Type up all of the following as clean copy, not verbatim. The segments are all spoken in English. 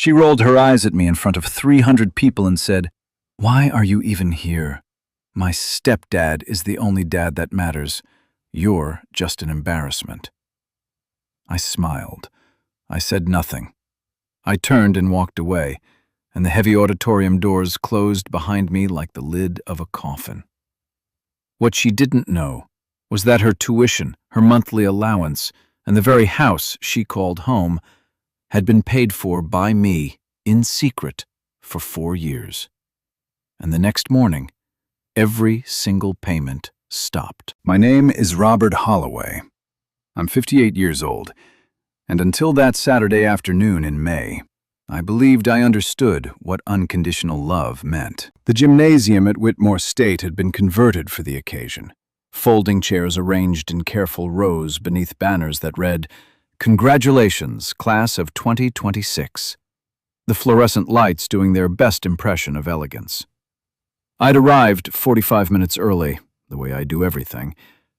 She rolled her eyes at me in front of 300 people and said, "Why are you even here? My stepdad is the only dad that matters. You're just an embarrassment." I smiled. I said nothing. I turned and walked away, and the heavy auditorium doors closed behind me like the lid of a coffin. What she didn't know was that her tuition, her monthly allowance, and the very house she called home had been paid for by me in secret for 4 years. And the next morning, every single payment stopped. My name is Robert Holloway. I'm 58 years old, and until that Saturday afternoon in May, I believed I understood what unconditional love meant. The gymnasium at Whitmore State had been converted for the occasion, folding chairs arranged in careful rows beneath banners that read, "Congratulations, Class of 2026. The fluorescent lights doing their best impression of elegance. I'd arrived 45 minutes early, the way I do everything,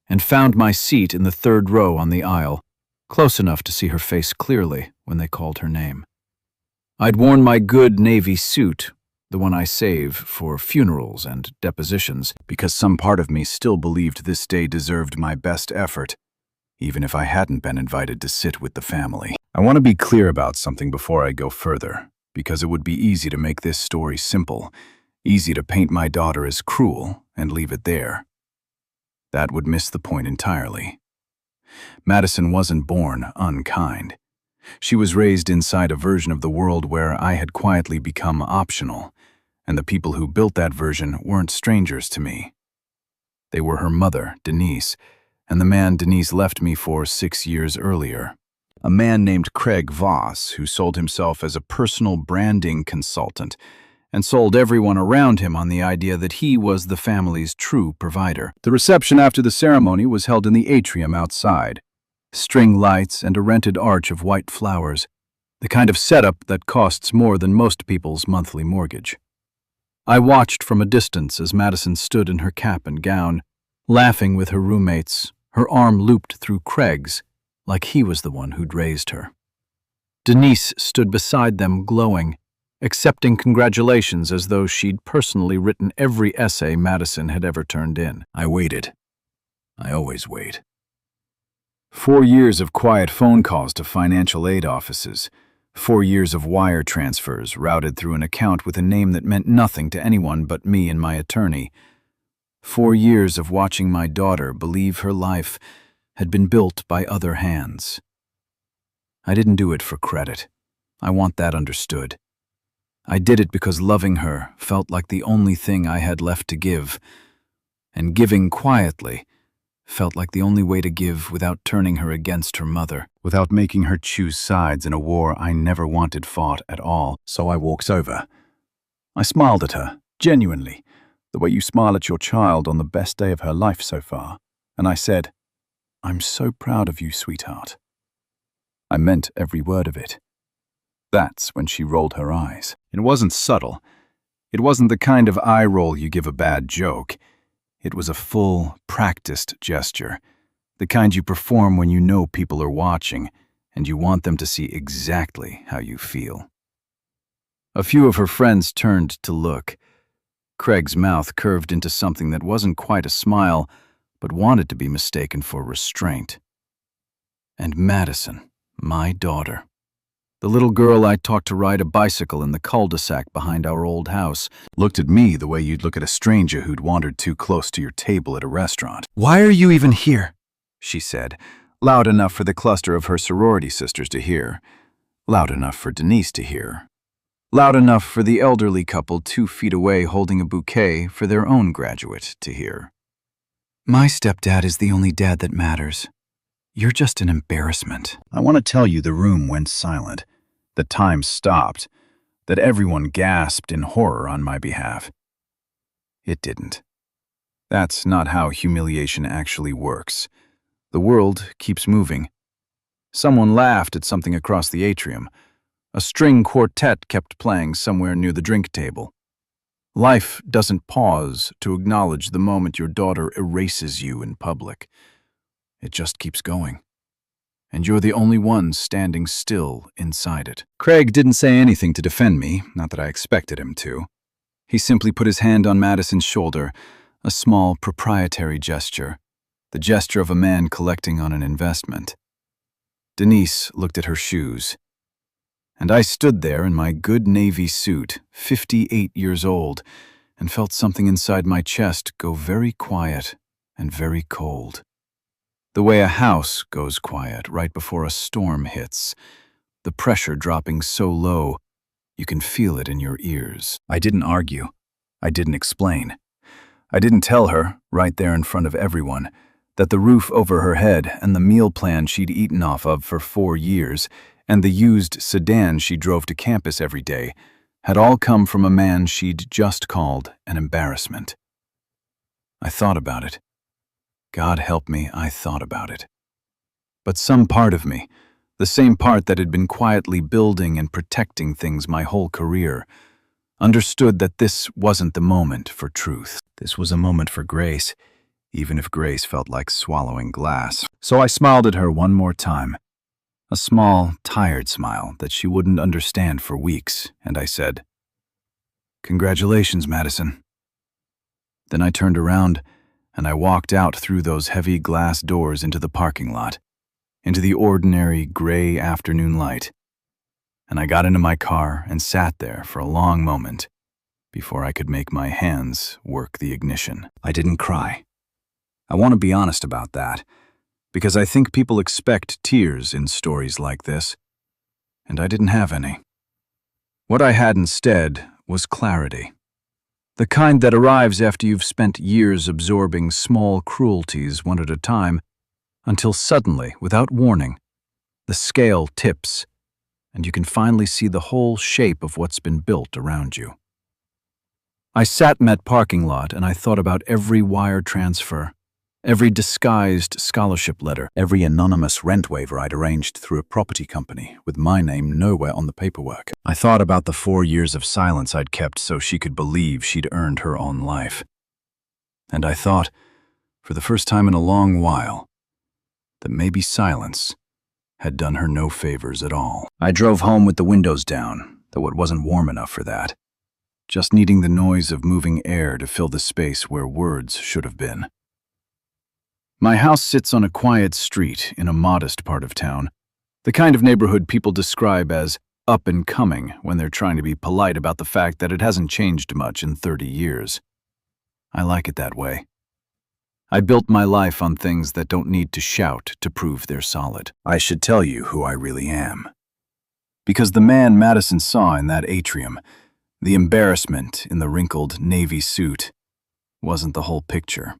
and found my seat in the third row on the aisle, close enough to see her face clearly when they called her name. I'd worn my good navy suit, the one I save for funerals and depositions, because some part of me still believed this day deserved my best effort, even if I hadn't been invited to sit with the family. I want to be clear about something before I go further, because it would be easy to make this story simple, easy to paint my daughter as cruel and leave it there. That would miss the point entirely. Madison wasn't born unkind. She was raised inside a version of the world where I had quietly become optional, and the people who built that version weren't strangers to me. They were her mother, Denise, and the man Denise left me for 6 years earlier. A man named Craig Voss, who sold himself as a personal branding consultant and sold everyone around him on the idea that he was the family's true provider. The reception after the ceremony was held in the atrium outside. String lights and a rented arch of white flowers, the kind of setup that costs more than most people's monthly mortgage. I watched from a distance as Madison stood in her cap and gown, laughing with her roommates, her arm looped through Craig's, like he was the one who'd raised her. Denise stood beside them, glowing, accepting congratulations as though she'd personally written every essay Madison had ever turned in. I waited. I always wait. 4 years of quiet phone calls to financial aid offices, 4 years of wire transfers routed through an account with a name that meant nothing to anyone but me and my attorney. 4 years of watching my daughter believe her life had been built by other hands. I didn't do it for credit. I want that understood. I did it because loving her felt like the only thing I had left to give, and giving quietly felt like the only way to give without turning her against her mother, without making her choose sides in a war I never wanted fought at all. So I walks over. I smiled at her, genuinely, the way you smile at your child on the best day of her life so far, and I said, "I'm so proud of you, sweetheart." I meant every word of it. That's when she rolled her eyes. It wasn't subtle. It wasn't the kind of eye roll you give a bad joke. It was a full, practiced gesture, the kind you perform when you know people are watching and you want them to see exactly how you feel. A few of her friends turned to look. Craig's mouth curved into something that wasn't quite a smile, but wanted to be mistaken for restraint. And Madison, my daughter, the little girl I taught to ride a bicycle in the cul-de-sac behind our old house, looked at me the way you'd look at a stranger who'd wandered too close to your table at a restaurant. "Why are you even here?" she said, loud enough for the cluster of her sorority sisters to hear, loud enough for Denise to hear, loud enough for the elderly couple 2 feet away holding a bouquet for their own graduate to hear. "My stepdad is the only dad that matters. You're just an embarrassment." I want to tell you the room went silent, that time stopped, that everyone gasped in horror on my behalf. It didn't. That's not how humiliation actually works. The world keeps moving. Someone laughed at something across the atrium. A string quartet kept playing somewhere near the drink table. Life doesn't pause to acknowledge the moment your daughter erases you in public. It just keeps going. and you're the only one standing still inside it. Craig didn't say anything to defend me, not that I expected him to. He simply put his hand on Madison's shoulder, a small proprietary gesture, the gesture of a man collecting on an investment. Denise looked at her shoes, and I stood there in my good Navy suit, 58 years old, and felt something inside my chest go very quiet and very cold. The way a house goes quiet right before a storm hits, the pressure dropping so low, you can feel it in your ears. I didn't argue. I didn't explain. I didn't tell her, right there in front of everyone, that the roof over her head and the meal plan she'd eaten off of for 4 years and the used sedan she drove to campus every day had all come from a man she'd just called an embarrassment. I thought about it. God help me, I thought about it. But some part of me, the same part that had been quietly building and protecting things my whole career, understood that this wasn't the moment for truth. This was a moment for grace, even if grace felt like swallowing glass. So I smiled at her one more time, a small, tired smile that she wouldn't understand for weeks, and I said, "Congratulations, Madison." Then I turned around and I walked out through those heavy glass doors into the parking lot, into the ordinary gray afternoon light, and I got into my car and sat there for a long moment before I could make my hands work the ignition. I didn't cry. I want to be honest about that, because I think people expect tears in stories like this, and I didn't have any. What I had instead was clarity. The kind that arrives after you've spent years absorbing small cruelties one at a time, until suddenly, without warning, the scale tips, and you can finally see the whole shape of what's been built around you. I sat in that parking lot and I thought about every wire transfer, every disguised scholarship letter, every anonymous rent waiver I'd arranged through a property company with my name nowhere on the paperwork. I thought about the 4 years of silence I'd kept so she could believe she'd earned her own life. And I thought, for the first time in a long while, that maybe silence had done her no favors at all. I drove home with the windows down, though it wasn't warm enough for that, just needing the noise of moving air to fill the space where words should have been. My house sits on a quiet street in a modest part of town, the kind of neighborhood people describe as up and coming when they're trying to be polite about the fact that it hasn't changed much in 30 years. I like it that way. I built my life on things that don't need to shout to prove they're solid. I should tell you who I really am. Because the man Madison saw in that atrium, the embarrassment in the wrinkled navy suit, wasn't the whole picture.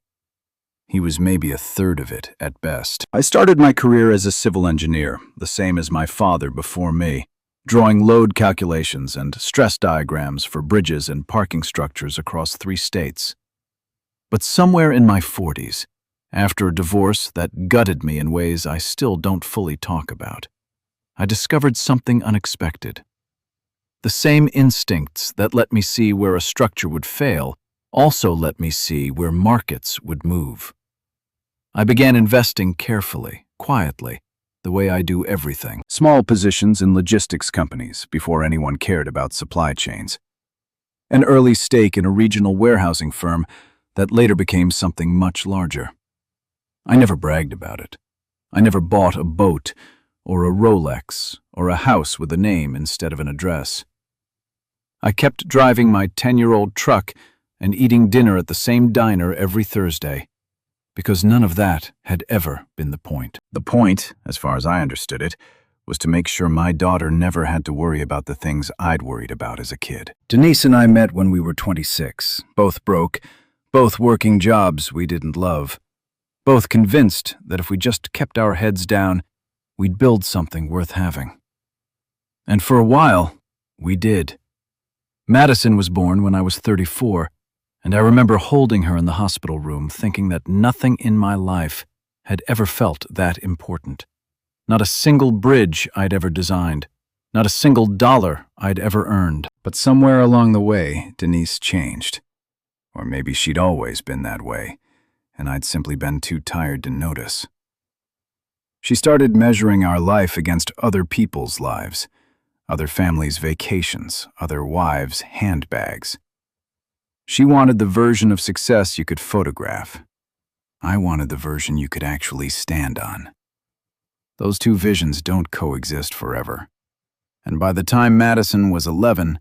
He was maybe a third of it at best. I started my career as a civil engineer, the same as my father before me, drawing load calculations and stress diagrams for bridges and parking structures across 3 states. But somewhere in my 40s, after a divorce that gutted me in ways I still don't fully talk about, I discovered something unexpected. The same instincts that let me see where a structure would fail also let me see where markets would move. I began investing carefully, quietly, the way I do everything. Small positions in logistics companies before anyone cared about supply chains. An early stake in a regional warehousing firm that later became something much larger. I never bragged about it. I never bought a boat or a Rolex or a house with a name instead of an address. I kept driving my 10-year-old truck and eating dinner at the same diner every Thursday, because none of that had ever been the point. The point, as far as I understood it, was to make sure my daughter never had to worry about the things I'd worried about as a kid. Denise and I met when we were 26, both broke, both working jobs we didn't love, both convinced that if we just kept our heads down, we'd build something worth having. And for a while, we did. Madison was born when I was 34, and I remember holding her in the hospital room thinking that nothing in my life had ever felt that important. Not a single bridge I'd ever designed, not a single dollar I'd ever earned. But somewhere along the way, Denise changed. Or maybe she'd always been that way, and I'd simply been too tired to notice. She started measuring our life against other people's lives, other families' vacations, other wives' handbags. She wanted the version of success you could photograph. I wanted the version you could actually stand on. Those two visions don't coexist forever. And by the time Madison was 11,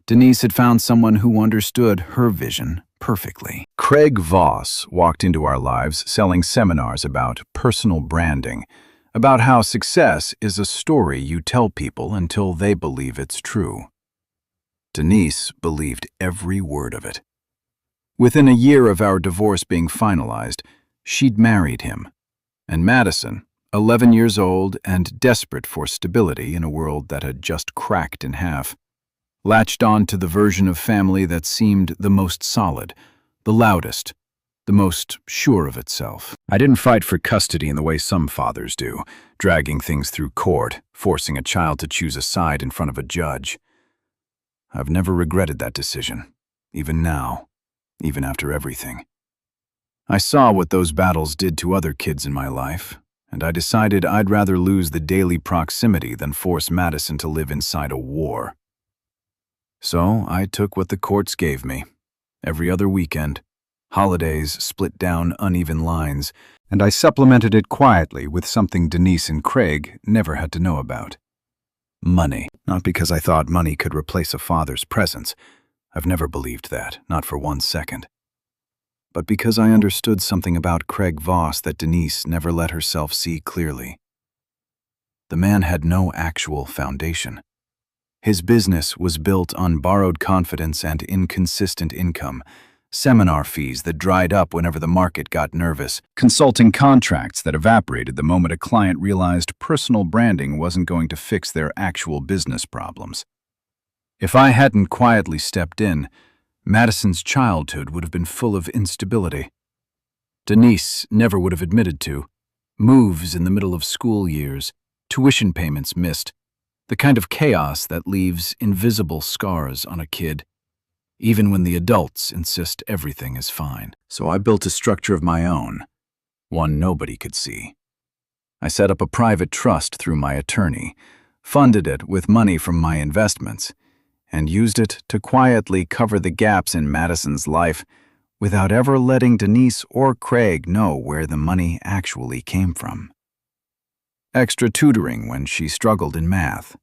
Denise had found someone who understood her vision perfectly. Craig Voss walked into our lives selling seminars about personal branding, about how success is a story you tell people until they believe it's true. Denise believed every word of it. Within a year of our divorce being finalized, she'd married him. And Madison, 11 years old and desperate for stability in a world that had just cracked in half, latched on to the version of family that seemed the most solid, the loudest, the most sure of itself. I didn't fight for custody in the way some fathers do, dragging things through court, forcing a child to choose a side in front of a judge. I've never regretted that decision, even now, even after everything. I saw what those battles did to other kids in my life, and I decided I'd rather lose the daily proximity than force Madison to live inside a war. So I took what the courts gave me, every other weekend, holidays split down uneven lines, and I supplemented it quietly with something Denise and Craig never had to know about. Money. Not because I thought money could replace a father's presence. I've never believed that, not for 1 second. But because I understood something about Craig Voss that Denise never let herself see clearly. The man had no actual foundation. His business was built on borrowed confidence and inconsistent income, seminar fees that dried up whenever the market got nervous, consulting contracts that evaporated the moment a client realized personal branding wasn't going to fix their actual business problems. If I hadn't quietly stepped in, Madison's childhood would have been full of instability. Denise never would have admitted to. Moves in the middle of school years, tuition payments missed, the kind of chaos that leaves invisible scars on a kid, even when the adults insist everything is fine. So I built a structure of my own, one nobody could see. I set up a private trust through my attorney, funded it with money from my investments, and used it to quietly cover the gaps in Madison's life without ever letting Denise or Craig know where the money actually came from. Extra tutoring when she struggled in math.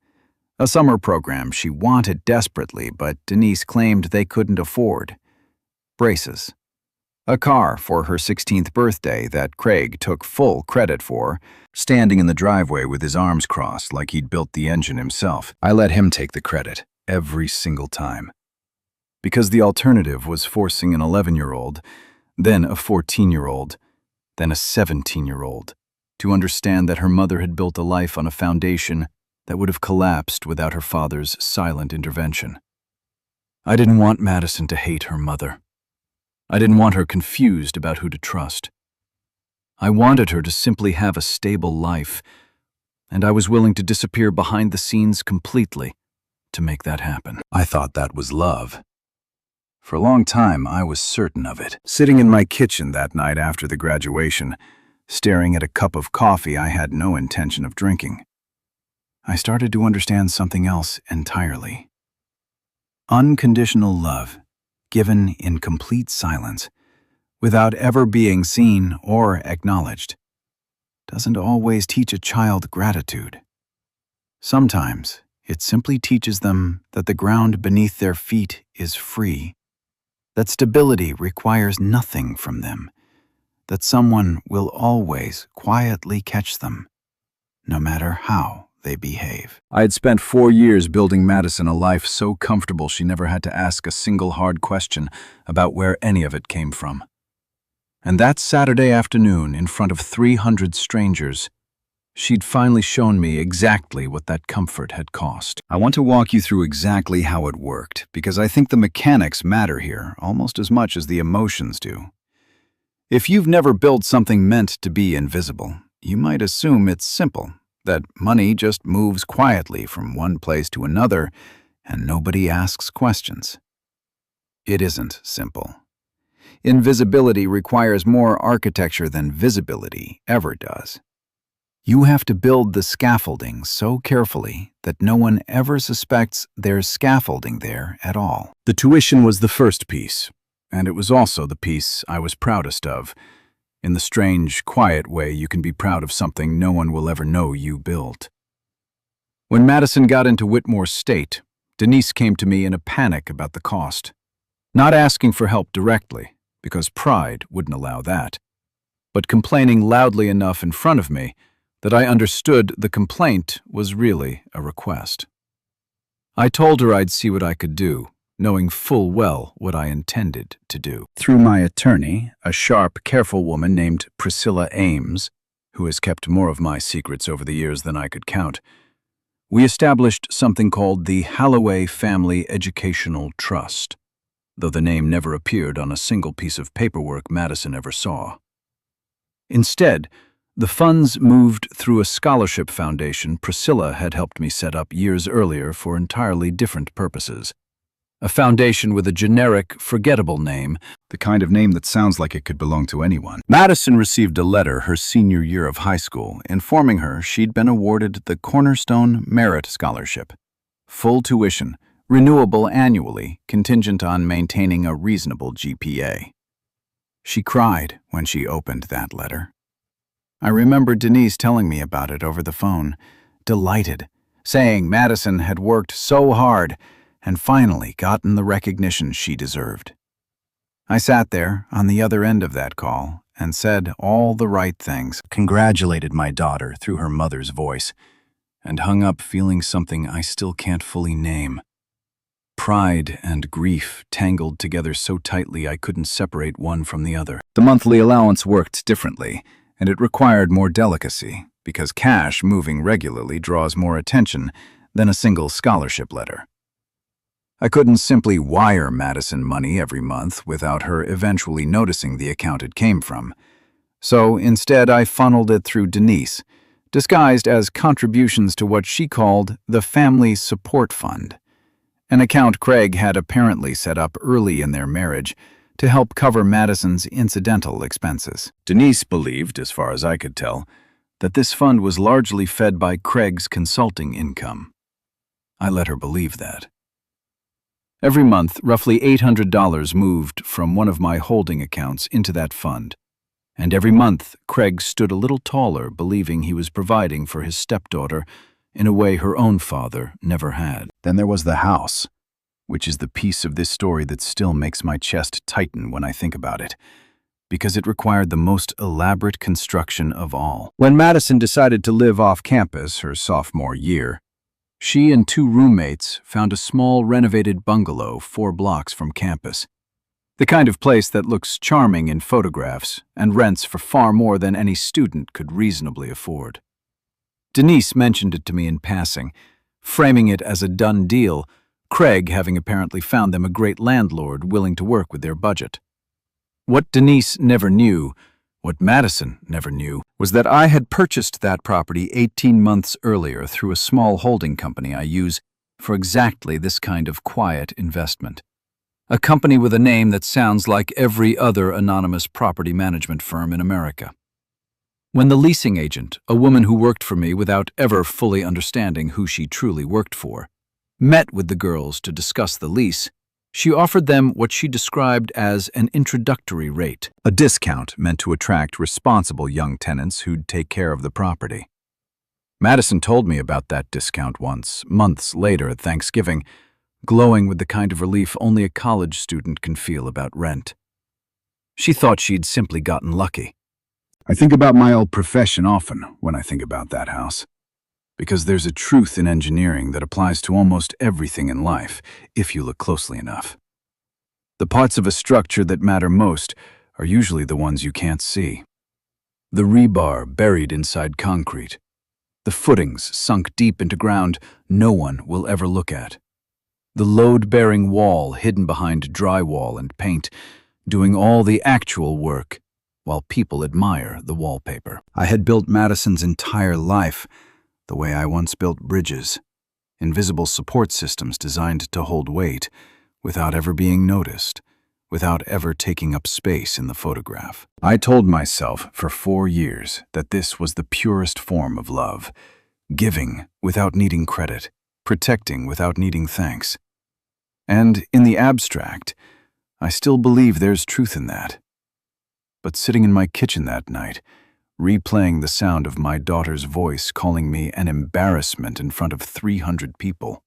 A summer program she wanted desperately, but Denise claimed they couldn't afford. Braces. A car for her 16th birthday that Craig took full credit for, standing in the driveway with his arms crossed like he'd built the engine himself. I let him take the credit, every single time. Because the alternative was forcing an 11-year-old, then a 14-year-old, then a 17-year-old, to understand that her mother had built a life on a foundation that would have collapsed without her father's silent intervention. I didn't want Madison to hate her mother. I didn't want her confused about who to trust. I wanted her to simply have a stable life, and I was willing to disappear behind the scenes completely to make that happen. I thought that was love. For a long time, I was certain of it. Sitting in my kitchen that night after the graduation, staring at a cup of coffee I had no intention of drinking, I started to understand something else entirely. Unconditional love, given in complete silence, without ever being seen or acknowledged, doesn't always teach a child gratitude. Sometimes it simply teaches them that the ground beneath their feet is free, that stability requires nothing from them, that someone will always quietly catch them, no matter how they behave. I had spent 4 years building Madison a life so comfortable she never had to ask a single hard question about where any of it came from. And that Saturday afternoon, in front of 300 strangers, she'd finally shown me exactly what that comfort had cost. I want to walk you through exactly how it worked, because I think the mechanics matter here almost as much as the emotions do. If you've never built something meant to be invisible, you might assume it's simple, that money just moves quietly from one place to another and nobody asks questions. It isn't simple. Invisibility requires more architecture than visibility ever does. You have to build the scaffolding so carefully that no one ever suspects there's scaffolding there at all. The tuition was the first piece, and it was also the piece I was proudest of. In the strange, quiet way you can be proud of something no one will ever know you built. When Madison got into Whitmore State, Denise came to me in a panic about the cost. Not asking for help directly, because pride wouldn't allow that, but complaining loudly enough in front of me that I understood the complaint was really a request. I told her I'd see what I could do, knowing full well what I intended to do. Through my attorney, a sharp, careful woman named Priscilla Ames, who has kept more of my secrets over the years than I could count, we established something called the Holloway Family Educational Trust, though the name never appeared on a single piece of paperwork Madison ever saw. Instead, the funds moved through a scholarship foundation Priscilla had helped me set up years earlier for entirely different purposes. A foundation with a generic, forgettable name, the kind of name that sounds like it could belong to anyone. Madison received a letter her senior year of high school informing her she'd been awarded the Cornerstone Merit Scholarship. Full tuition, renewable annually, contingent on maintaining a reasonable GPA. She cried when she opened that letter. I remember Denise telling me about it over the phone, delighted, saying Madison had worked so hard and finally gotten the recognition she deserved. I sat there on the other end of that call and said all the right things, congratulated my daughter through her mother's voice, and hung up feeling something I still can't fully name. Pride and grief tangled together so tightly I couldn't separate one from the other. The monthly allowance worked differently, and it required more delicacy, because cash moving regularly draws more attention than a single scholarship letter. I couldn't simply wire Madison money every month without her eventually noticing the account it came from. So instead I funneled it through Denise, disguised as contributions to what she called the Family Support Fund, an account Craig had apparently set up early in their marriage to help cover Madison's incidental expenses. Denise believed, as far as I could tell, that this fund was largely fed by Craig's consulting income. I let her believe that. Every month, roughly $800 moved from one of my holding accounts into that fund, and every month Craig stood a little taller, believing he was providing for his stepdaughter in a way her own father never had. Then there was the house, which is the piece of this story that still makes my chest tighten when I think about it, because it required the most elaborate construction of all. When Madison decided to live off campus her sophomore year, she and two roommates found a small renovated bungalow 4 blocks from campus, the kind of place that looks charming in photographs and rents for far more than any student could reasonably afford. Denise mentioned it to me in passing, framing it as a done deal, Craig having apparently found them a great landlord willing to work with their budget. What Denise never knew, what Madison never knew, was that I had purchased that property 18 months earlier through a small holding company I use for exactly this kind of quiet investment. A company with a name that sounds like every other anonymous property management firm in America. When the leasing agent, a woman who worked for me without ever fully understanding who she truly worked for, met with the girls to discuss the lease, she offered them what she described as an introductory rate, a discount meant to attract responsible young tenants who'd take care of the property. Madison told me about that discount once, months later at Thanksgiving, glowing with the kind of relief only a college student can feel about rent. She thought she'd simply gotten lucky. I think about my old profession often when I think about that house, because there's a truth in engineering that applies to almost everything in life, if you look closely enough. The parts of a structure that matter most are usually the ones you can't see. The rebar buried inside concrete, the footings sunk deep into ground no one will ever look at, the load-bearing wall hidden behind drywall and paint, doing all the actual work, while people admire the wallpaper. I had built Madison's entire life the way I once built bridges, invisible support systems designed to hold weight without ever being noticed, without ever taking up space in the photograph. I told myself for 4 years that this was the purest form of love, giving without needing credit, protecting without needing thanks. And in the abstract, I still believe there's truth in that. But sitting in my kitchen that night, replaying the sound of my daughter's voice calling me an embarrassment in front of 300 people,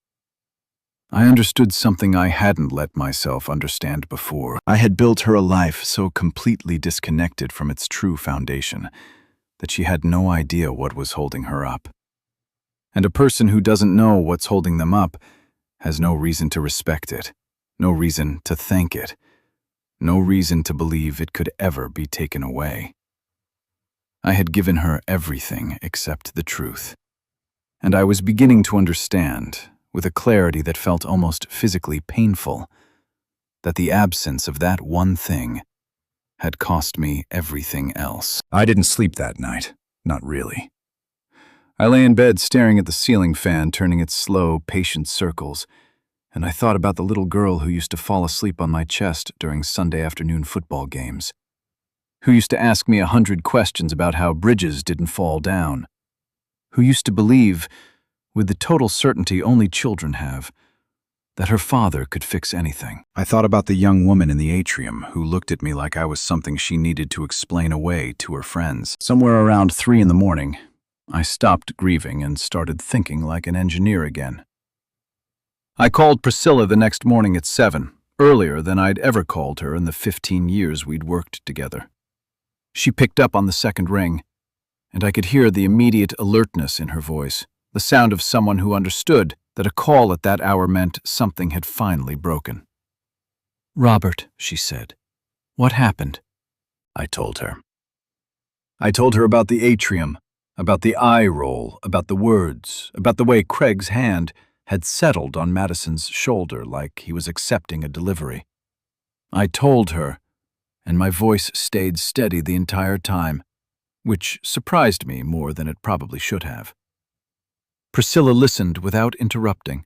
I understood something I hadn't let myself understand before. I had built her a life so completely disconnected from its true foundation that she had no idea what was holding her up. And a person who doesn't know what's holding them up has no reason to respect it, no reason to thank it, no reason to believe it could ever be taken away. I had given her everything except the truth, and I was beginning to understand, with a clarity that felt almost physically painful, that the absence of that one thing had cost me everything else. I didn't sleep that night, not really. I lay in bed staring at the ceiling fan turning its slow, patient circles, and I thought about the little girl who used to fall asleep on my chest during Sunday afternoon football games, who used to ask me 100 questions about how bridges didn't fall down, who used to believe, with the total certainty only children have, that her father could fix anything. I thought about the young woman in the atrium who looked at me like I was something she needed to explain away to her friends. Somewhere around 3 in the morning, I stopped grieving and started thinking like an engineer again. I called Priscilla the next morning at 7, earlier than I'd ever called her in the 15 years we'd worked together. She picked up on the second ring, and I could hear the immediate alertness in her voice, the sound of someone who understood that a call at that hour meant something had finally broken. "Robert," she said, "what happened?" I told her. I told her about the atrium, about the eye roll, about the words, about the way Craig's hand had settled on Madison's shoulder like he was accepting a delivery. I told her, and my voice stayed steady the entire time, which surprised me more than it probably should have. Priscilla listened without interrupting,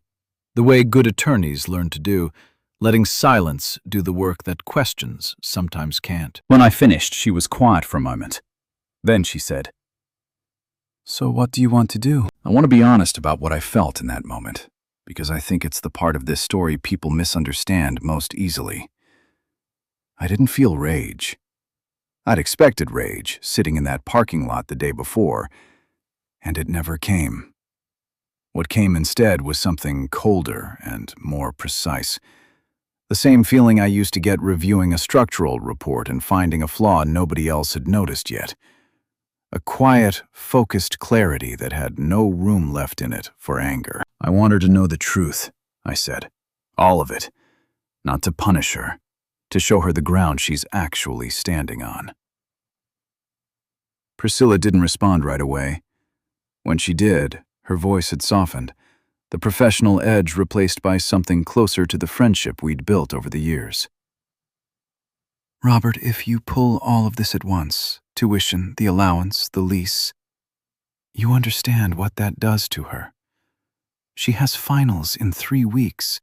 the way good attorneys learn to do, letting silence do the work that questions sometimes can't. When I finished, she was quiet for a moment. Then she said, "So what do you want to do?" I want to be honest about what I felt in that moment, because I think it's the part of this story people misunderstand most easily. I didn't feel rage. I'd expected rage, sitting in that parking lot the day before, and it never came. What came instead was something colder and more precise. The same feeling I used to get reviewing a structural report and finding a flaw nobody else had noticed yet. A quiet, focused clarity that had no room left in it for anger. "I want her to know the truth," I said. "All of it. Not to punish her. To show her the ground she's actually standing on." Priscilla didn't respond right away. When she did, her voice had softened, the professional edge replaced by something closer to the friendship we'd built over the years. "Robert, if you pull all of this at once, tuition, the allowance, the lease, you understand what that does to her. She has finals in 3 weeks.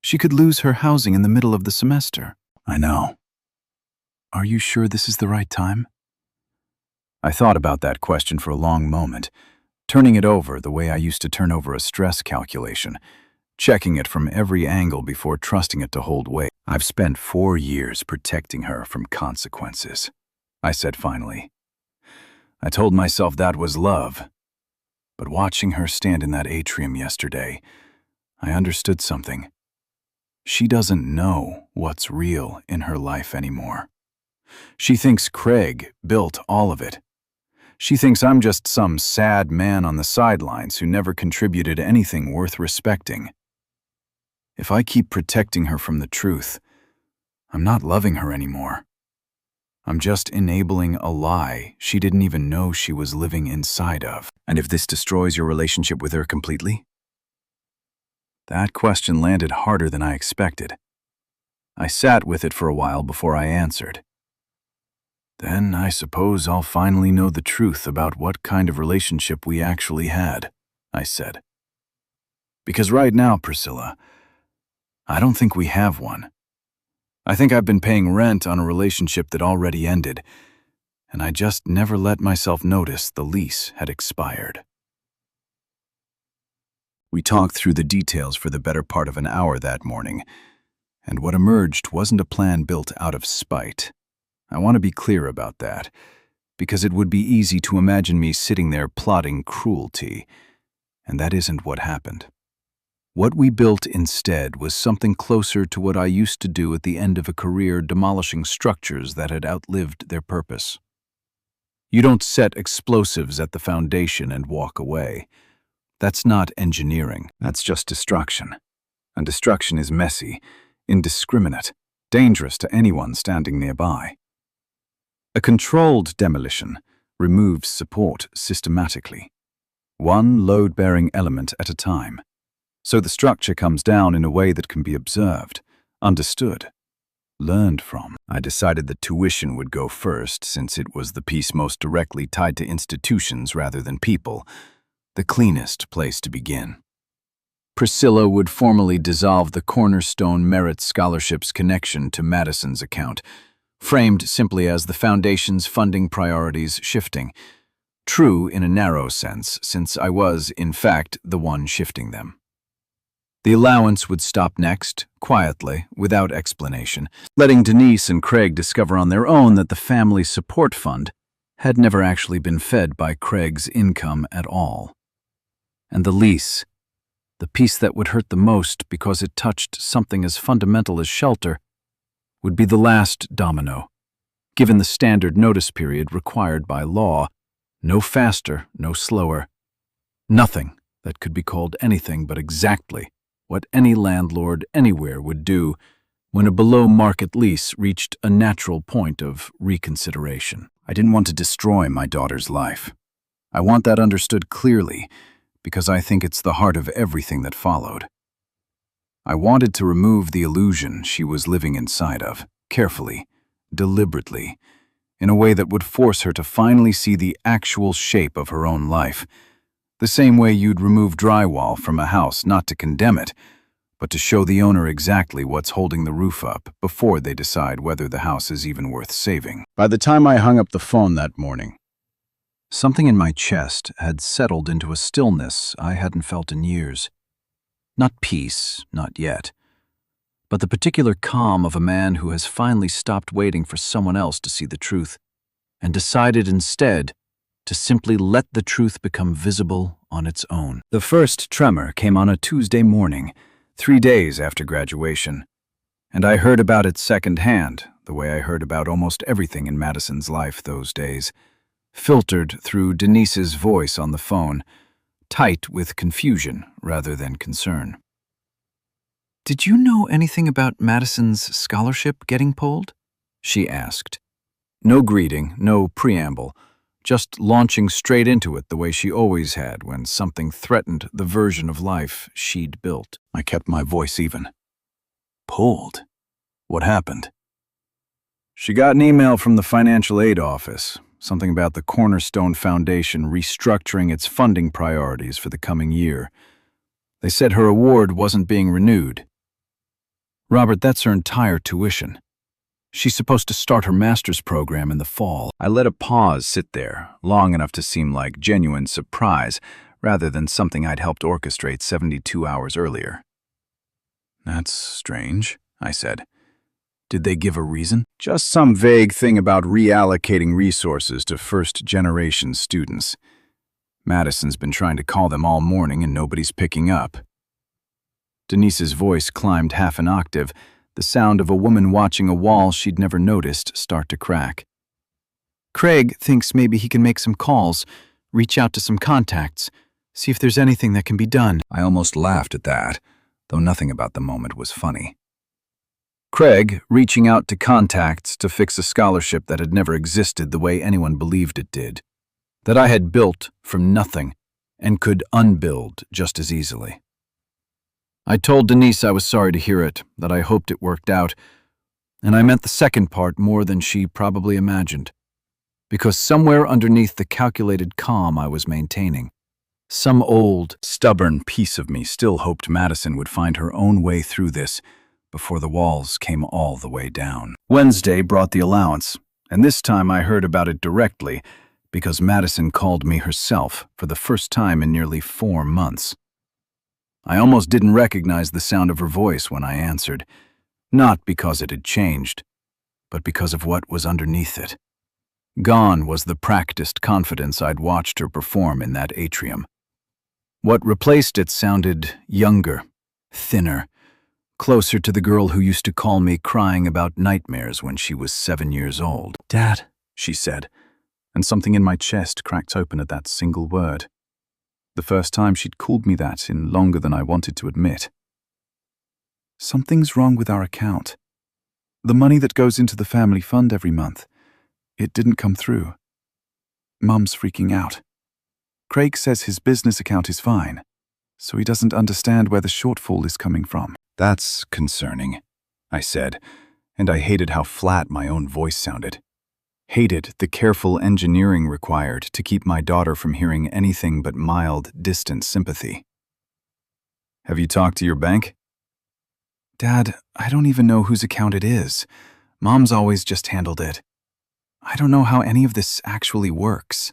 She could lose her housing in the middle of the semester." "I know. Are you sure this is the right time?" I thought about that question for a long moment, turning it over the way I used to turn over a stress calculation, checking it from every angle before trusting it to hold weight. "I've spent 4 years protecting her from consequences," I said finally. I told myself that was love, but watching her stand in that atrium yesterday, I understood something. She doesn't know what's real in her life anymore. She thinks Craig built all of it. She thinks I'm just some sad man on the sidelines who never contributed anything worth respecting. If I keep protecting her from the truth, I'm not loving her anymore. I'm just enabling a lie she didn't even know she was living inside of. And if this destroys your relationship with her completely? That question landed harder than I expected. I sat with it for a while before I answered. "Then I suppose I'll finally know the truth about what kind of relationship we actually had," I said. "Because right now, Priscilla, I don't think we have one. I think I've been paying rent on a relationship that already ended, and I just never let myself notice the lease had expired. We talked through the details for the better part of an hour that morning, and what emerged wasn't a plan built out of spite. I want to be clear about that, because it would be easy to imagine me sitting there plotting cruelty, and that isn't what happened. What we built instead was something closer to what I used to do at the end of a career demolishing structures that had outlived their purpose. You don't set explosives at the foundation and walk away. That's not engineering, that's just destruction. And destruction is messy, indiscriminate, dangerous to anyone standing nearby. A controlled demolition removes support systematically, one load-bearing element at a time. So the structure comes down in a way that can be observed, understood, learned from. I decided that tuition would go first since it was the piece most directly tied to institutions rather than people, the cleanest place to begin. Priscilla would formally dissolve the Cornerstone Merit Scholarship's connection to Madison's account, framed simply as the foundation's funding priorities shifting. True in a narrow sense, since I was, in fact, the one shifting them. The allowance would stop next, quietly, without explanation, letting Denise and Craig discover on their own that the family support fund had never actually been fed by Craig's income at all. And the lease, the piece that would hurt the most because it touched something as fundamental as shelter, would be the last domino, given the standard notice period required by law, no faster, no slower. Nothing that could be called anything but exactly what any landlord anywhere would do when a below-market lease reached a natural point of reconsideration. I didn't want to destroy my daughter's life. I want that understood clearly, because I think it's the heart of everything that followed. I wanted to remove the illusion she was living inside of, carefully, deliberately, in a way that would force her to finally see the actual shape of her own life. The same way you'd remove drywall from a house not to condemn it, but to show the owner exactly what's holding the roof up before they decide whether the house is even worth saving. By the time I hung up the phone that morning, something in my chest had settled into a stillness I hadn't felt in years. Not peace, not yet, but the particular calm of a man who has finally stopped waiting for someone else to see the truth and decided instead to simply let the truth become visible on its own. The first tremor came on a Tuesday morning, 3 days after graduation, and I heard about it secondhand, the way I heard about almost everything in Madison's life those days, filtered through Denise's voice on the phone, tight with confusion rather than concern. "Did you know anything about Madison's scholarship getting pulled?" she asked. No greeting, no preamble, just launching straight into it the way she always had when something threatened the version of life she'd built. I kept my voice even. Pulled? What happened? She got an email from the financial aid office, something about the Cornerstone Foundation restructuring its funding priorities for the coming year. They said her award wasn't being renewed. Robert, that's her entire tuition. She's supposed to start her master's program in the fall. I let a pause sit there, long enough to seem like genuine surprise, rather than something I'd helped orchestrate 72 hours earlier. "That's strange," I said. "Did they give a reason?" "Just some vague thing about reallocating resources to first-generation students. Madison's been trying to call them all morning and nobody's picking up." Denise's voice climbed half an octave, the sound of a woman watching a wall she'd never noticed start to crack. "Craig thinks maybe he can make some calls, reach out to some contacts, see if there's anything that can be done." I almost laughed at that, though nothing about the moment was funny. Craig reaching out to contacts to fix a scholarship that had never existed the way anyone believed it did, that I had built from nothing and could unbuild just as easily. I told Denise I was sorry to hear it, that I hoped it worked out, and I meant the second part more than she probably imagined, because somewhere underneath the calculated calm I was maintaining, some old, stubborn piece of me still hoped Madison would find her own way through this, before the walls came all the way down. Wednesday brought the allowance, and this time I heard about it directly because Madison called me herself for the first time in nearly 4 months. I almost didn't recognize the sound of her voice when I answered, not because it had changed, but because of what was underneath it. Gone was the practiced confidence I'd watched her perform in that atrium. What replaced it sounded younger, thinner, closer to the girl who used to call me crying about nightmares when she was 7 years old. "Dad," she said, and something in my chest cracked open at that single word. The first time she'd called me that in longer than I wanted to admit. "Something's wrong with our account. The money that goes into the family fund every month. It didn't come through. Mum's freaking out. Craig says his business account is fine, so he doesn't understand where the shortfall is coming from." "That's concerning," I said, and I hated how flat my own voice sounded. Hated the careful engineering required to keep my daughter from hearing anything but mild, distant sympathy. "Have you talked to your bank?" "Dad, I don't even know whose account it is. Mom's always just handled it. I don't know how any of this actually works."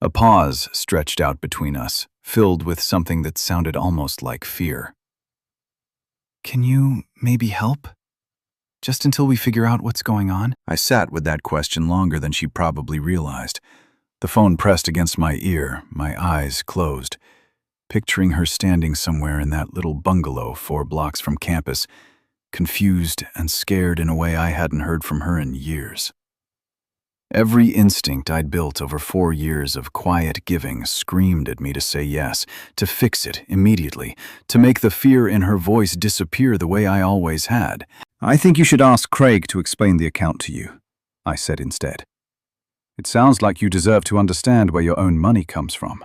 A pause stretched out between us, filled with something that sounded almost like fear. "Can you maybe help? Just until we figure out what's going on?" I sat with that question longer than she probably realized. The phone pressed against my ear, my eyes closed, picturing her standing somewhere in that little bungalow 4 blocks from campus, confused and scared in a way I hadn't heard from her in years. Every instinct I'd built over 4 years of quiet giving screamed at me to say yes, to fix it immediately, to make the fear in her voice disappear the way I always had. "I think you should ask Craig to explain the account to you," I said instead. "It sounds like you deserve to understand where your own money comes from."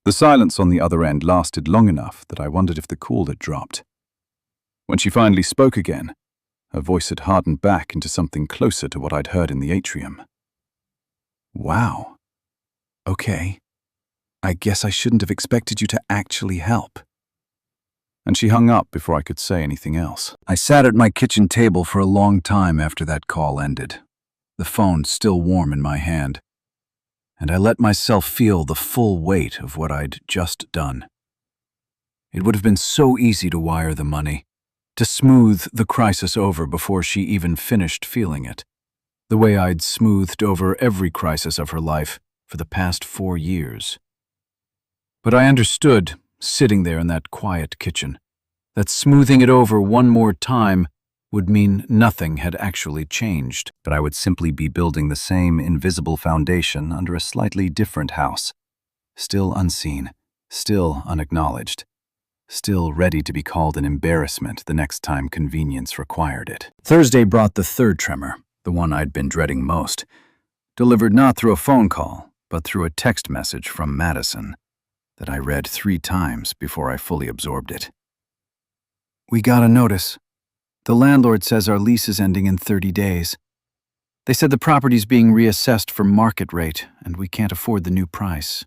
The silence on the other end lasted long enough that I wondered if the call had dropped. When she finally spoke again, her voice had hardened back into something closer to what I'd heard in the atrium. "Wow. Okay. I guess I shouldn't have expected you to actually help." And she hung up before I could say anything else. I sat at my kitchen table for a long time after that call ended, the phone still warm in my hand, and I let myself feel the full weight of what I'd just done. It would have been so easy to wire the money, to smooth the crisis over before she even finished feeling it, the way I'd smoothed over every crisis of her life for the past 4 years. But I understood, sitting there in that quiet kitchen, that smoothing it over one more time would mean nothing had actually changed, that I would simply be building the same invisible foundation under a slightly different house, still unseen, still unacknowledged, still ready to be called an embarrassment the next time convenience required it. Thursday brought the third tremor, the one I'd been dreading most, delivered not through a phone call, but through a text message from Madison that I read 3 times before I fully absorbed it. "We got a notice. The landlord says our lease is ending in 30 days. They said the property's being reassessed for market rate, and we can't afford the new price.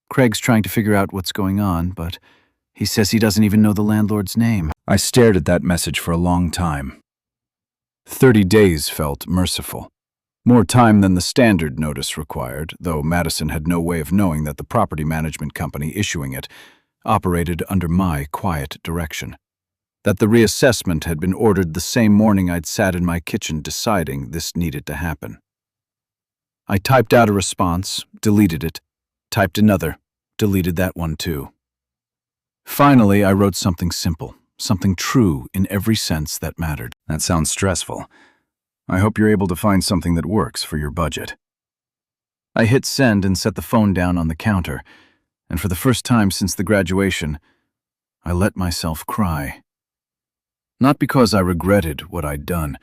Craig's trying to figure out what's going on, but he says he doesn't even know the landlord's name." I stared at that message for a long time. 30 days felt merciful. More time than the standard notice required, though Madison had no way of knowing that the property management company issuing it operated under my quiet direction. That the reassessment had been ordered the same morning I'd sat in my kitchen deciding this needed to happen. I typed out a response, deleted it, typed another, deleted that one too. Finally, I wrote something simple, something true in every sense that mattered. "That sounds stressful. I hope you're able to find something that works for your budget." I hit send and set the phone down on the counter, and for the first time since the graduation, I let myself cry. Not because I regretted what I'd done,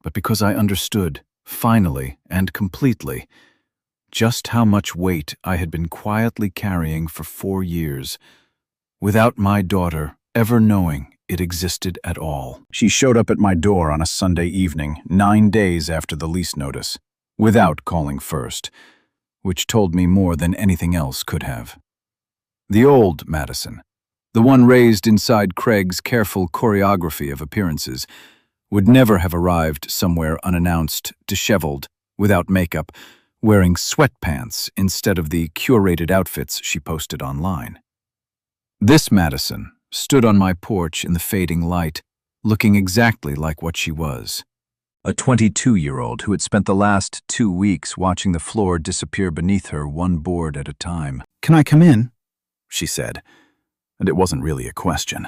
but because I understood, finally and completely, just how much weight I had been quietly carrying for 4 years, without my daughter ever knowing it existed at all. She showed up at my door on a Sunday evening, 9 days after the lease notice, without calling first, which told me more than anything else could have. The old Madison, the one raised inside Craig's careful choreography of appearances, would never have arrived somewhere unannounced, disheveled, without makeup, wearing sweatpants instead of the curated outfits she posted online. This Madison stood on my porch in the fading light, looking exactly like what she was. A 22-year-old who had spent the last 2 weeks watching the floor disappear beneath her one board at a time. "Can I come in?" she said, and it wasn't really a question.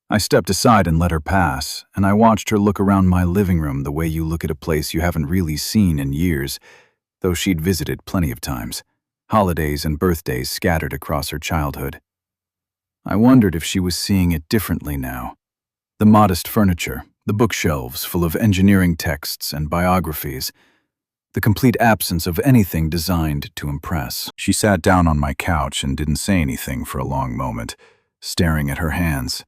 I stepped aside and let her pass, and I watched her look around my living room the way you look at a place you haven't really seen in years, though she'd visited plenty of times, holidays and birthdays scattered across her childhood. I wondered if she was seeing it differently now. The modest furniture, the bookshelves full of engineering texts and biographies, the complete absence of anything designed to impress. She sat down on my couch and didn't say anything for a long moment, staring at her hands.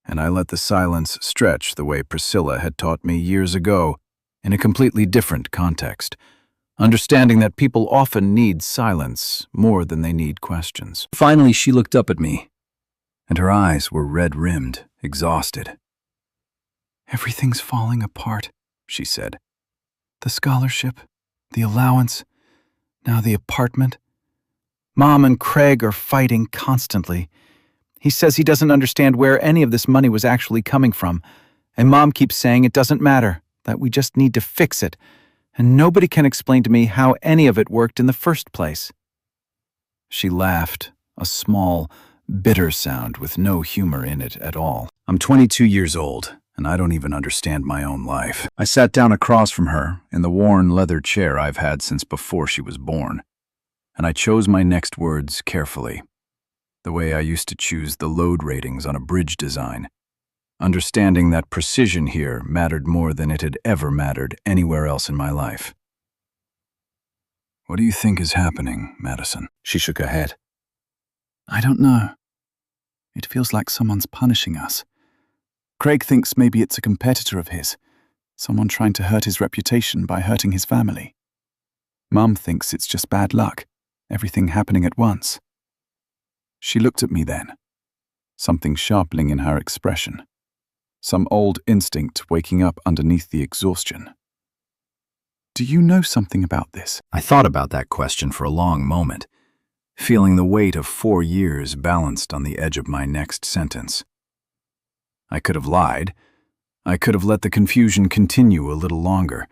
And I let the silence stretch the way Priscilla had taught me years ago, in a completely different context, understanding that people often need silence more than they need questions. Finally, she looked up at me, and her eyes were red-rimmed, exhausted. "Everything's falling apart," she said. "The scholarship, the allowance, now the apartment. Mom and Craig are fighting constantly. He says he doesn't understand where any of this money was actually coming from, and Mom keeps saying it doesn't matter, that we just need to fix it, and nobody can explain to me how any of it worked in the first place." She laughed, a small, bitter sound with no humor in it at all. "I'm 22 years old, and I don't even understand my own life." I sat down across from her in the worn leather chair I've had since before she was born, and I chose my next words carefully, the way I used to choose the load ratings on a bridge design, understanding that precision here mattered more than it had ever mattered anywhere else in my life. "What do you think is happening, Madison?" She shook her head. "I don't know. It feels like someone's punishing us. Craig thinks maybe it's a competitor of his, someone trying to hurt his reputation by hurting his family. Mum thinks it's just bad luck, everything happening at once." She looked at me then, something sharpening in her expression, some old instinct waking up underneath the exhaustion. "Do you know something about this?" I thought about that question for a long moment, feeling the weight of 4 years balanced on the edge of my next sentence. I could have lied. I could have let the confusion continue a little longer,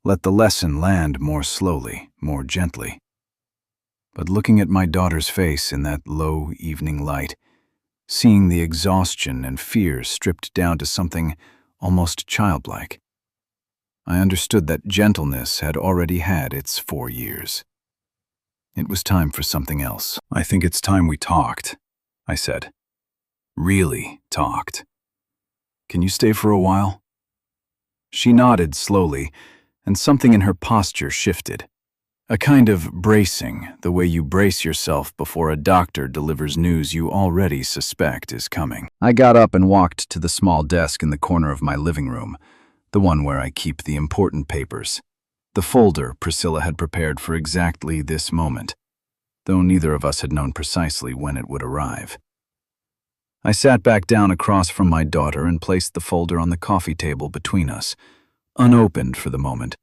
let the lesson land more slowly, more gently. But looking at my daughter's face in that low evening light, seeing the exhaustion and fear stripped down to something almost childlike, I understood that gentleness had already had its 4 years. It was time for something else. "I think it's time we talked," I said. "Really talked. Can you stay for a while?" She nodded slowly, and something in her posture shifted. A kind of bracing, the way you brace yourself before a doctor delivers news you already suspect is coming. I got up and walked to the small desk in the corner of my living room, the one where I keep the important papers, the folder Priscilla had prepared for exactly this moment, though neither of us had known precisely when it would arrive. I sat back down across from my daughter and placed the folder on the coffee table between us, unopened for the moment,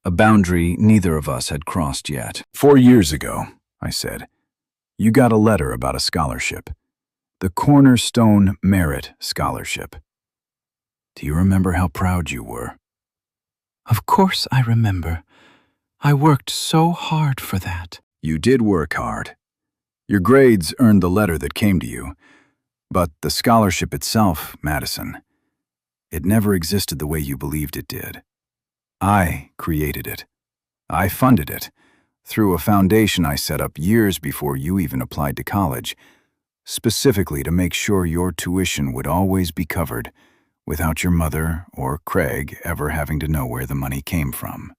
a boundary neither of us had crossed yet. 4 years ago, I said, you got a letter about a scholarship, the Cornerstone Merit Scholarship. Do you remember how proud you were? Of course I remember. I worked so hard for that. You did work hard. Your grades earned the letter that came to you, but the scholarship itself, Madison, it never existed the way you believed it did. I created it. I funded it, through a foundation I set up years before you even applied to college, specifically to make sure your tuition would always be covered, without your mother or Craig ever having to know where the money came from.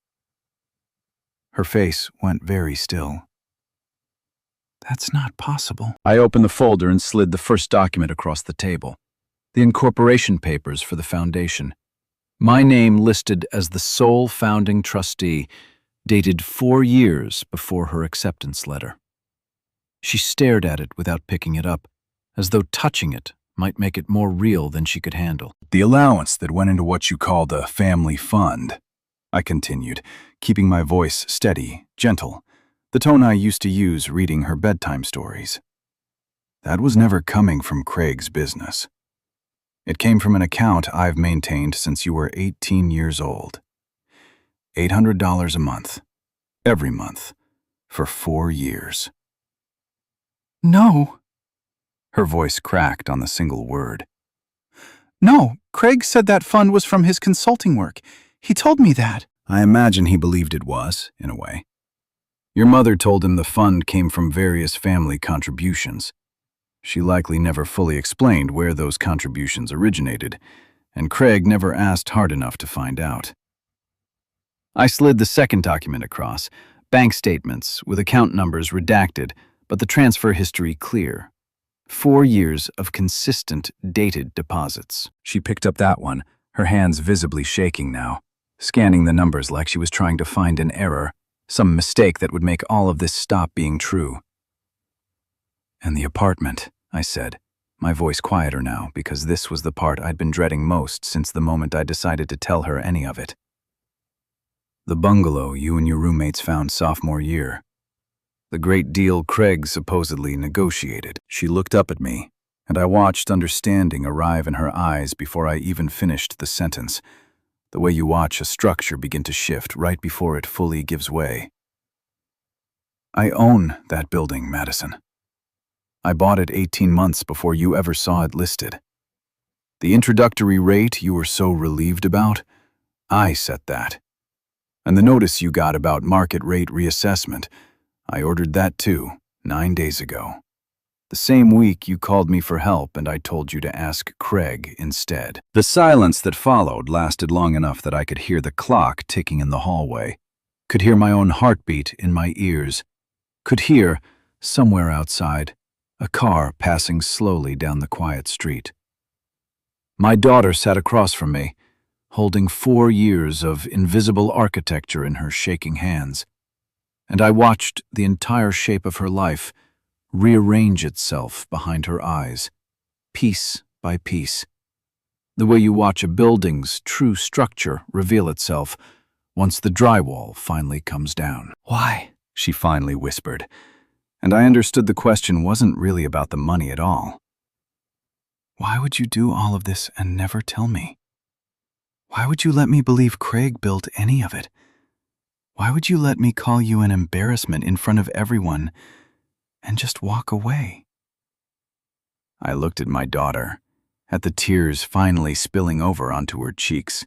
Her face went very still. That's not possible. I opened the folder and slid the first document across the table. The incorporation papers for the foundation. My name listed as the sole founding trustee, dated 4 years before her acceptance letter. She stared at it without picking it up, as though touching it might make it more real than she could handle. The allowance that went into what you call the family fund, I continued, keeping my voice steady, gentle, the tone I used to use reading her bedtime stories. That was never coming from Craig's business. It came from an account I've maintained since you were 18 years old. $800 a month, every month, for 4 years. No. Her voice cracked on the single word. No, Craig said that fund was from his consulting work. He told me that. I imagine he believed it was, in a way. Your mother told him the fund came from various family contributions. She likely never fully explained where those contributions originated, and Craig never asked hard enough to find out. I slid the second document across, bank statements with account numbers redacted, but the transfer history clear. 4 years of consistent, dated deposits. She picked up that one, her hands visibly shaking now, scanning the numbers like she was trying to find an error, some mistake that would make all of this stop being true. And the apartment, I said, my voice quieter now because this was the part I'd been dreading most since the moment I decided to tell her any of it. The bungalow you and your roommates found sophomore year. The great deal Craig supposedly negotiated. She looked up at me, and I watched understanding arrive in her eyes before I even finished the sentence, the way you watch a structure begin to shift right before it fully gives way. I own that building, Madison. I bought it 18 months before you ever saw it listed. The introductory rate you were so relieved about, I set that. And the notice you got about market rate reassessment, I ordered that too, 9 days ago. The same week you called me for help and I told you to ask Craig instead. The silence that followed lasted long enough that I could hear the clock ticking in the hallway, could hear my own heartbeat in my ears, could hear, somewhere outside, a car passing slowly down the quiet street. My daughter sat across from me, holding 4 years of invisible architecture in her shaking hands, and I watched the entire shape of her life rearrange itself behind her eyes, piece by piece, the way you watch a building's true structure reveal itself once the drywall finally comes down. Why? She finally whispered, and I understood the question wasn't really about the money at all. Why would you do all of this and never tell me? Why would you let me believe Craig built any of it? Why would you let me call you an embarrassment in front of everyone and just walk away? I looked at my daughter, at the tears finally spilling over onto her cheeks,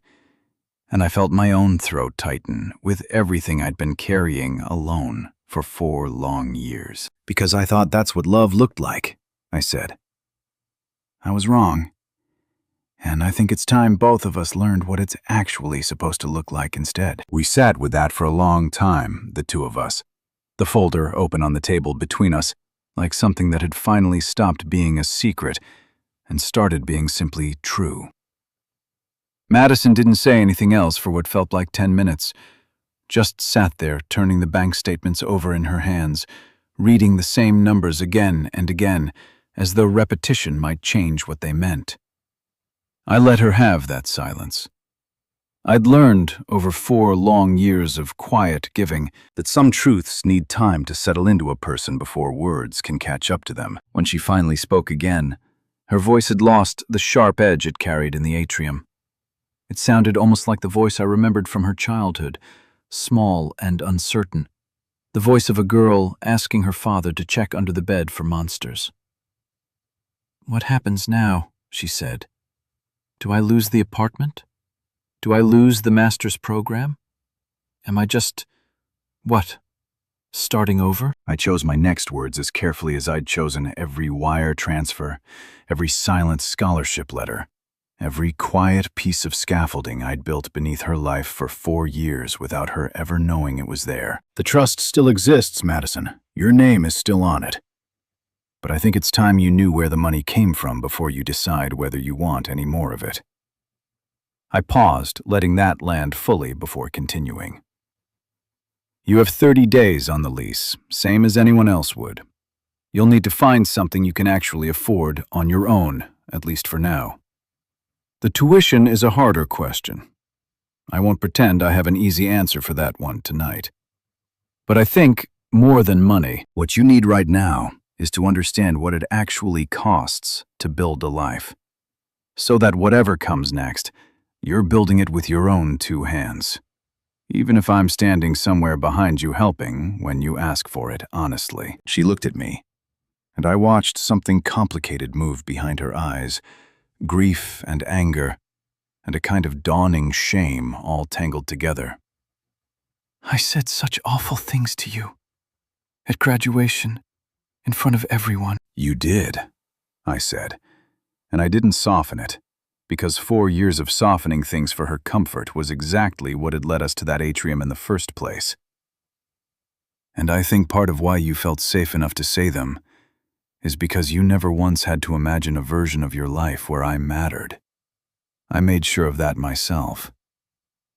and I felt my own throat tighten with everything I'd been carrying alone for 4 long years. Because I thought that's what love looked like, I said. I was wrong. And I think it's time both of us learned what it's actually supposed to look like instead. We sat with that for a long time, the two of us, the folder open on the table between us, like something that had finally stopped being a secret and started being simply true. Madison didn't say anything else for what felt like 10 minutes, just sat there turning the bank statements over in her hands, reading the same numbers again and again, as though repetition might change what they meant. I let her have that silence. I'd learned over 4 long years of quiet giving that some truths need time to settle into a person before words can catch up to them. When she finally spoke again, her voice had lost the sharp edge it carried in the atrium. It sounded almost like the voice I remembered from her childhood, small and uncertain, the voice of a girl asking her father to check under the bed for monsters. "What happens now?" she said. "Do I lose the apartment? Do I lose the master's program? Am I just, what, starting over?" I chose my next words as carefully as I'd chosen every wire transfer, every silent scholarship letter, every quiet piece of scaffolding I'd built beneath her life for 4 years without her ever knowing it was there. The trust still exists, Madison. Your name is still on it. But I think it's time you knew where the money came from before you decide whether you want any more of it. I paused, letting that land fully before continuing. You have 30 days on the lease, same as anyone else would. You'll need to find something you can actually afford on your own, at least for now. The tuition is a harder question. I won't pretend I have an easy answer for that one tonight. But I think, more than money, what you need right now is to understand what it actually costs to build a life. So that whatever comes next, you're building it with your own two hands. Even if I'm standing somewhere behind you helping when you ask for it, honestly. She looked at me, and I watched something complicated move behind her eyes, grief and anger, and a kind of dawning shame all tangled together. I said such awful things to you. At graduation, in front of everyone. You did, I said, and I didn't soften it, because 4 years of softening things for her comfort was exactly what had led us to that atrium in the first place. And I think part of why you felt safe enough to say them is because you never once had to imagine a version of your life where I mattered. I made sure of that myself.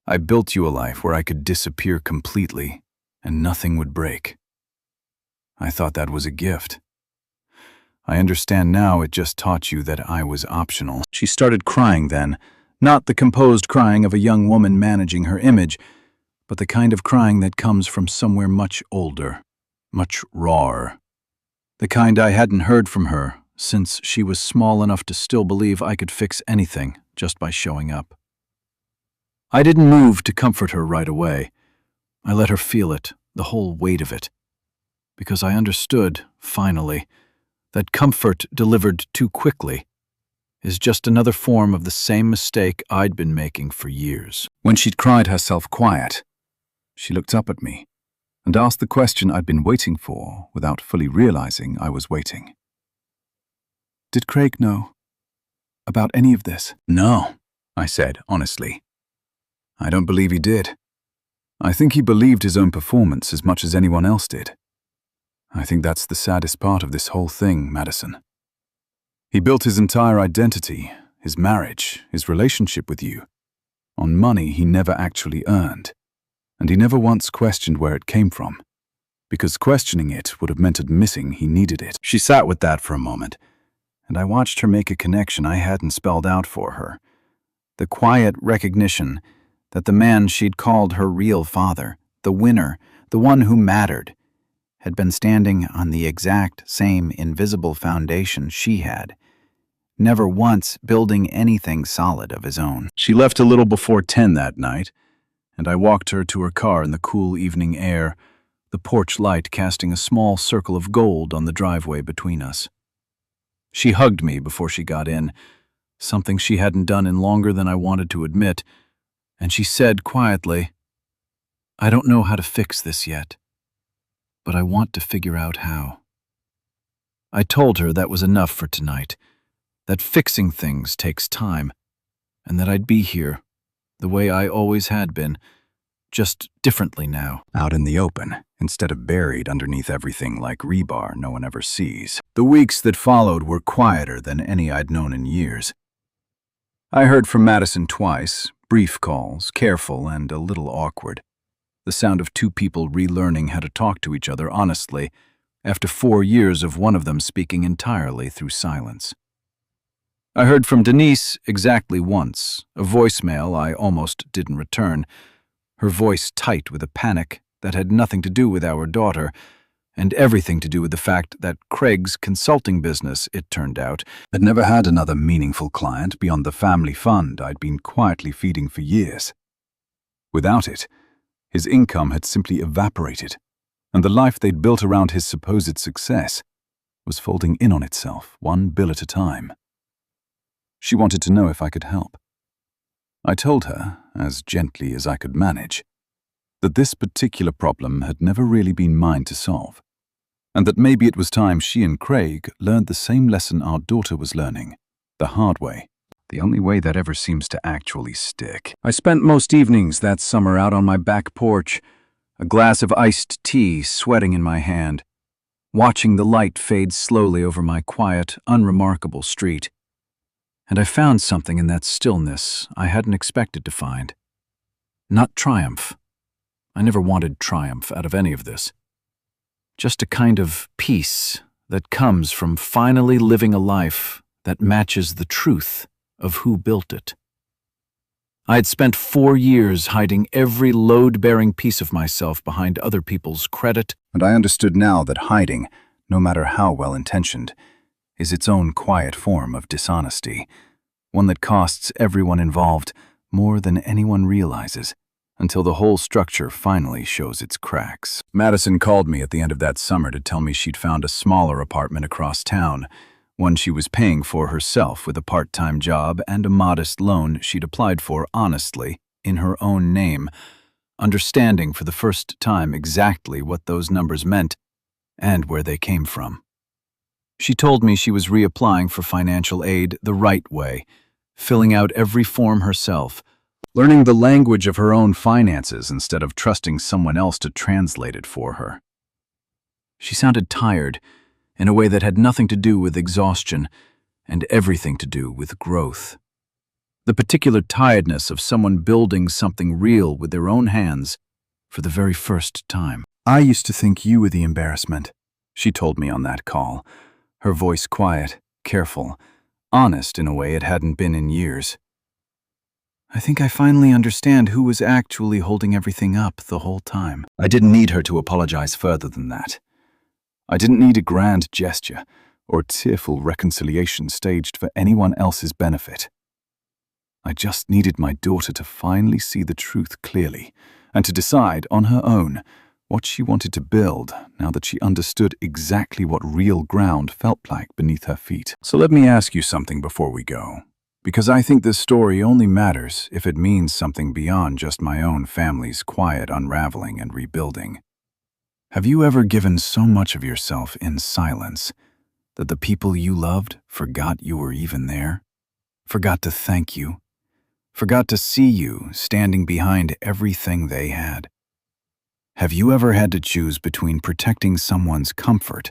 I built you a life where I could disappear completely and nothing would break. I thought that was a gift. I understand now it just taught you that I was optional. She started crying then, not the composed crying of a young woman managing her image, but the kind of crying that comes from somewhere much older, much rawer. The kind I hadn't heard from her since she was small enough to still believe I could fix anything just by showing up. I didn't move to comfort her right away. I let her feel it, the whole weight of it, because I understood, finally, that comfort delivered too quickly is just another form of the same mistake I'd been making for years. When she'd cried herself quiet, she looked up at me and asked the question I'd been waiting for without fully realizing I was waiting. Did Craig know about any of this? No, I said, honestly. I don't believe he did. I think he believed his own performance as much as anyone else did. I think that's the saddest part of this whole thing, Madison. He built his entire identity, his marriage, his relationship with you, on money he never actually earned, and he never once questioned where it came from, because questioning it would have meant admitting he needed it. She sat with that for a moment, and I watched her make a connection I hadn't spelled out for her. The quiet recognition that the man she'd called her real father, the winner, the one who mattered, had been standing on the exact same invisible foundation she had, never once building anything solid of his own. She left a little before 10 that night, and I walked her to her car in the cool evening air, the porch light casting a small circle of gold on the driveway between us. She hugged me before she got in, something she hadn't done in longer than I wanted to admit, and she said quietly, "I don't know how to fix this yet, but I want to figure out how." I told her that was enough for tonight, that fixing things takes time, and that I'd be here, the way I always had been, just differently now. Out in the open, instead of buried underneath everything like rebar no one ever sees. The weeks that followed were quieter than any I'd known in years. I heard from Madison twice, brief calls, careful and a little awkward. The sound of two people relearning how to talk to each other honestly, after 4 years of one of them speaking entirely through silence. I heard from Denise exactly once, a voicemail I almost didn't return, her voice tight with a panic that had nothing to do with our daughter, and everything to do with the fact that Craig's consulting business, it turned out, had never had another meaningful client beyond the family fund I'd been quietly feeding for years. Without it, his income had simply evaporated, and the life they'd built around his supposed success was folding in on itself, one bill at a time. She wanted to know if I could help. I told her, as gently as I could manage, that this particular problem had never really been mine to solve, and that maybe it was time she and Craig learned the same lesson our daughter was learning, the hard way, the only way that ever seems to actually stick. I spent most evenings that summer out on my back porch, a glass of iced tea sweating in my hand, watching the light fade slowly over my quiet, unremarkable street. And I found something in that stillness I hadn't expected to find. Not triumph. I never wanted triumph out of any of this. Just a kind of peace that comes from finally living a life that matches the truth of who built it. I had spent 4 years hiding every load-bearing piece of myself behind other people's credit, And I understood now that hiding, no matter how well-intentioned, is its own quiet form of dishonesty, one that costs everyone involved more than anyone realizes, until the whole structure finally shows its cracks. Madison called me at the end of that summer to tell me she'd found a smaller apartment across town, one she was paying for herself with a part-time job and a modest loan she'd applied for honestly, in her own name, understanding for the first time exactly what those numbers meant and where they came from. She told me she was reapplying for financial aid the right way, filling out every form herself, learning the language of her own finances instead of trusting someone else to translate it for her. She sounded tired, in a way that had nothing to do with exhaustion and everything to do with growth. The particular tiredness of someone building something real with their own hands for the very first time. "I used to think you were the embarrassment," she told me on that call, her voice quiet, careful, honest in a way it hadn't been in years. "I think I finally understand who was actually holding everything up the whole time." I didn't need her to apologize further than that. I didn't need a grand gesture or tearful reconciliation staged for anyone else's benefit. I just needed my daughter to finally see the truth clearly and to decide on her own what she wanted to build now that she understood exactly what real ground felt like beneath her feet. So let me ask you something before we go, because I think this story only matters if it means something beyond just my own family's quiet unraveling and rebuilding. Have you ever given so much of yourself in silence that the people you loved forgot you were even there? Forgot to thank you? Forgot to see you standing behind everything they had? Have you ever had to choose between protecting someone's comfort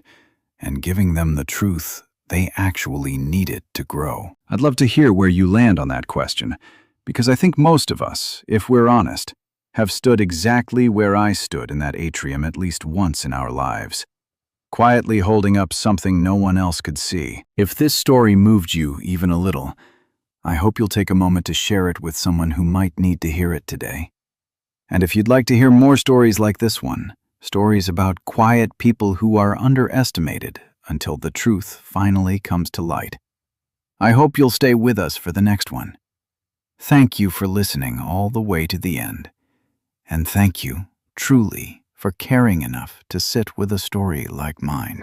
and giving them the truth they actually needed to grow? I'd love to hear where you land on that question, because I think most of us, if we're honest, have stood exactly where I stood in that atrium at least once in our lives, quietly holding up something no one else could see. If this story moved you even a little, I hope you'll take a moment to share it with someone who might need to hear it today. And if you'd like to hear more stories like this one, stories about quiet people who are underestimated until the truth finally comes to light, I hope you'll stay with us for the next one. Thank you for listening all the way to the end. And thank you, truly, for caring enough to sit with a story like mine.